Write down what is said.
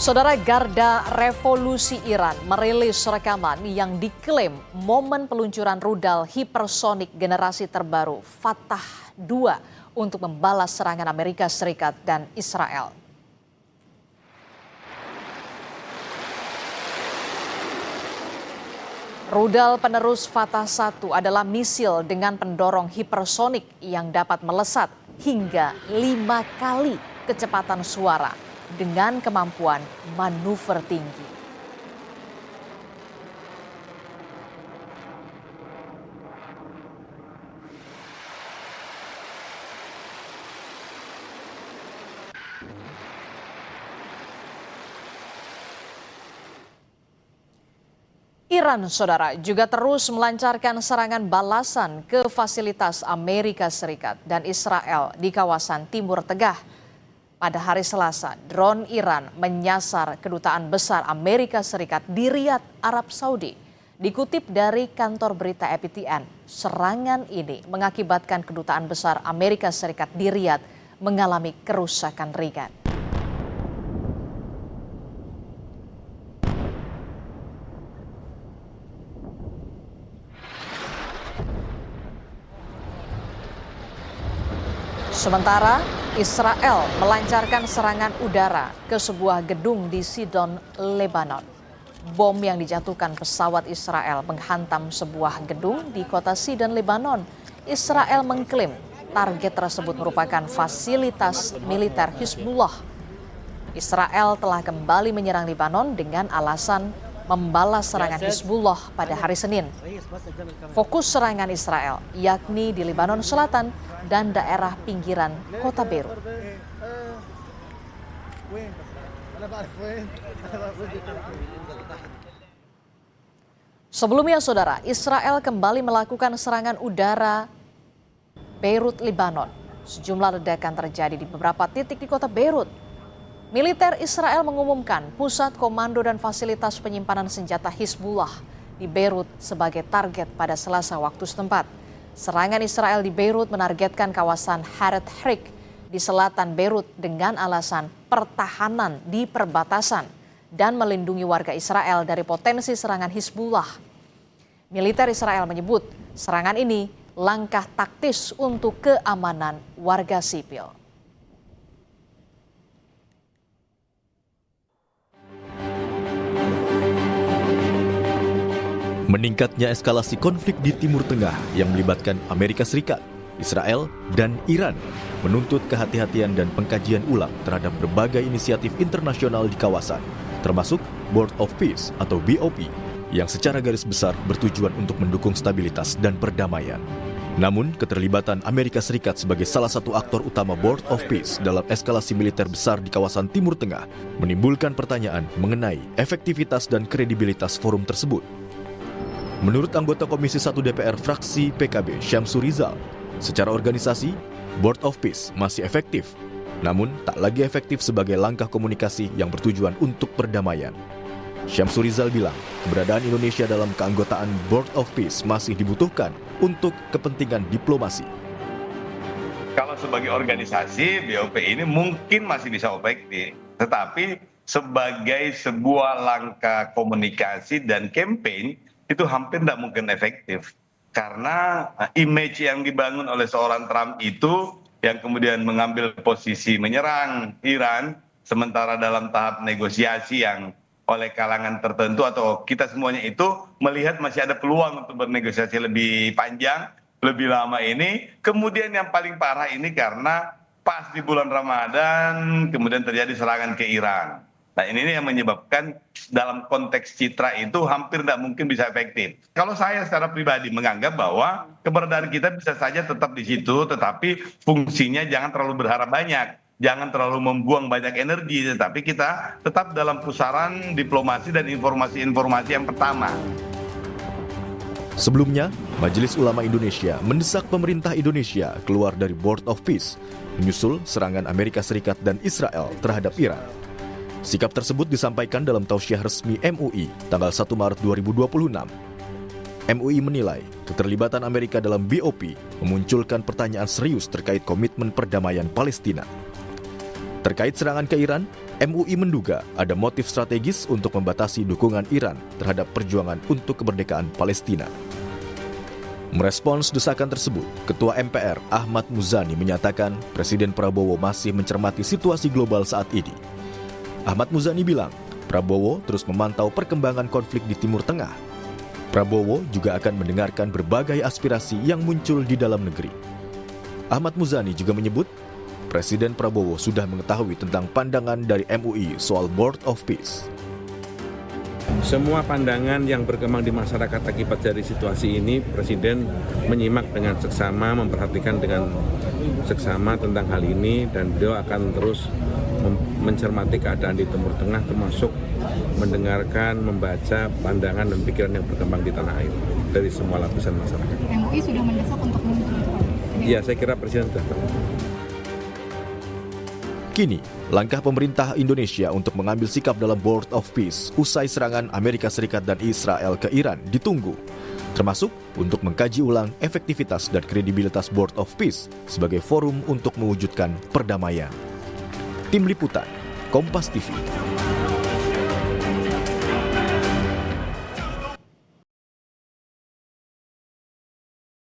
Saudara, Garda Revolusi Iran merilis rekaman yang diklaim momen peluncuran rudal hipersonik generasi terbaru Fatah II untuk membalas serangan Amerika Serikat dan Israel. Rudal penerus Fatah I adalah misil dengan pendorong hipersonik yang dapat melesat hingga 5 kali kecepatan suara dengan kemampuan manuver tinggi. Iran, saudara, juga terus melancarkan serangan balasan ke fasilitas Amerika Serikat dan Israel di kawasan Timur Tengah. Pada hari Selasa, drone Iran menyasar kedutaan besar Amerika Serikat di Riyadh, Arab Saudi. Dikutip dari kantor berita APTN, serangan ini mengakibatkan kedutaan besar Amerika Serikat di Riyadh mengalami kerusakan ringan. Sementara Israel melancarkan serangan udara ke sebuah gedung di Sidon, Lebanon. Bom yang dijatuhkan pesawat Israel menghantam sebuah gedung di kota Sidon, Lebanon. Israel mengklaim target tersebut merupakan fasilitas militer Hizbullah. Israel telah kembali menyerang Lebanon dengan alasan membalas serangan Hizbullah pada hari Senin. Fokus serangan Israel yakni di Lebanon Selatan dan daerah pinggiran kota Beirut. Sebelumnya, saudara, Israel kembali melakukan serangan udara Beirut, Lebanon. Sejumlah ledakan terjadi di beberapa titik di kota Beirut. Militer Israel mengumumkan pusat komando dan fasilitas penyimpanan senjata Hizbullah di Beirut sebagai target pada Selasa waktu setempat. Serangan Israel di Beirut menargetkan kawasan Haret Hrik di selatan Beirut dengan alasan pertahanan di perbatasan dan melindungi warga Israel dari potensi serangan Hizbullah. Militer Israel menyebut serangan ini langkah taktis untuk keamanan warga sipil. Meningkatnya eskalasi konflik di Timur Tengah yang melibatkan Amerika Serikat, Israel, dan Iran menuntut kehati-hatian dan pengkajian ulang terhadap berbagai inisiatif internasional di kawasan, termasuk Board of Peace atau BOP, yang secara garis besar bertujuan untuk mendukung stabilitas dan perdamaian. Namun, keterlibatan Amerika Serikat sebagai salah satu aktor utama Board of Peace dalam eskalasi militer besar di kawasan Timur Tengah menimbulkan pertanyaan mengenai efektivitas dan kredibilitas forum tersebut. Menurut anggota Komisi 1 DPR fraksi PKB Syamsur Rizal, secara organisasi, Board of Peace masih efektif, namun tak lagi efektif sebagai langkah komunikasi yang bertujuan untuk perdamaian. Syamsur Rizal bilang, keberadaan Indonesia dalam keanggotaan Board of Peace masih dibutuhkan untuk kepentingan diplomasi. Kalau sebagai organisasi, BOP ini mungkin masih bisa efektif, tetapi sebagai sebuah langkah komunikasi dan campaign, itu hampir tidak mungkin efektif. Karena image yang dibangun oleh seorang Trump itu yang kemudian mengambil posisi menyerang Iran, sementara dalam tahap negosiasi yang oleh kalangan tertentu atau kita semuanya itu melihat masih ada peluang untuk bernegosiasi lebih panjang, lebih lama ini. Kemudian yang paling parah ini karena pas di bulan Ramadan kemudian terjadi serangan ke Iran. Nah ini yang menyebabkan dalam konteks citra itu hampir tidak mungkin bisa efektif. Kalau saya secara pribadi menganggap bahwa keberadaan kita bisa saja tetap di situ, tetapi fungsinya jangan terlalu berharap banyak. Jangan terlalu membuang banyak energi, tetapi kita tetap dalam pusaran diplomasi dan informasi-informasi yang pertama. Sebelumnya, Majelis Ulama Indonesia mendesak pemerintah Indonesia keluar dari Board of Peace, menyusul serangan Amerika Serikat dan Israel terhadap Iran. Sikap tersebut disampaikan dalam tausiah resmi MUI tanggal 1 Maret 2026. MUI menilai keterlibatan Amerika dalam BOP memunculkan pertanyaan serius terkait komitmen perdamaian Palestina. Terkait serangan ke Iran, MUI menduga ada motif strategis untuk membatasi dukungan Iran terhadap perjuangan untuk kemerdekaan Palestina. Merespons desakan tersebut, Ketua MPR Ahmad Muzani menyatakan Presiden Prabowo masih mencermati situasi global saat ini. Ahmad Muzani bilang, Prabowo terus memantau perkembangan konflik di Timur Tengah. Prabowo juga akan mendengarkan berbagai aspirasi yang muncul di dalam negeri. Ahmad Muzani juga menyebut, Presiden Prabowo sudah mengetahui tentang pandangan dari MUI soal Board of Peace. Semua pandangan yang berkembang di masyarakat akibat dari situasi ini, Presiden menyimak dengan seksama, memperhatikan dengan seksama tentang hal ini, dan beliau akan terus mencermati keadaan di Timur Tengah, termasuk mendengarkan, membaca pandangan dan pikiran yang berkembang di tanah air dari semua lapisan masyarakat. MUI sudah mendesak untuk menuntut. Ya, saya kira Presiden sudah tahu. Kini, langkah pemerintah Indonesia untuk mengambil sikap dalam Board of Peace usai serangan Amerika Serikat dan Israel ke Iran ditunggu, termasuk untuk mengkaji ulang efektivitas dan kredibilitas Board of Peace sebagai forum untuk mewujudkan perdamaian. Tim Liputan, Kompas TV.